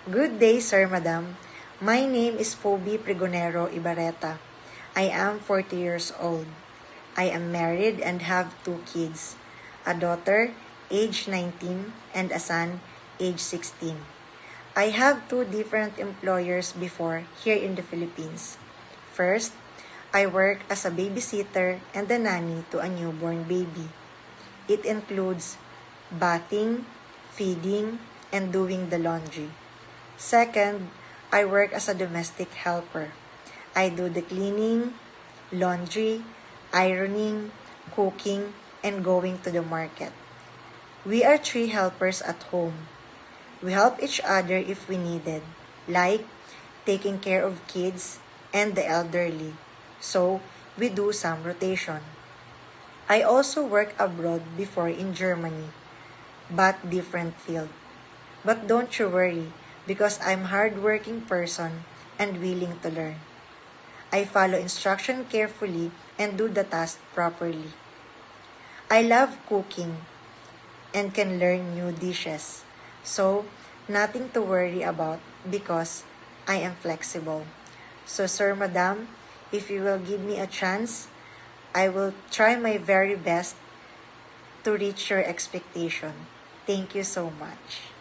Good day, Sir, Madam. My name is Phoebe Pregonero Ibarreta. I am 40 years old. I am married and have 2 kids, a daughter, age 19, and a son, age 16. I have 2 different employers before here in the Philippines. First, I work as a babysitter and a nanny to a newborn baby. It includes bathing, feeding, and doing the laundry. Second, I work as a domestic helper. I do the cleaning, laundry, ironing, cooking, and going to the market. We are 3 helpers at home. We help each other if we needed, like taking care of kids and the elderly. So, we do some rotation. I also worked abroad before in Germany, but different field. But don't you worry, because I'm hardworking person and willing to learn. I follow instruction carefully and do the task properly. I love cooking and can learn new dishes. So, nothing to worry about because I am flexible. So, Sir, Madam, if you will give me a chance, I will try my very best to reach your expectation. Thank you so much.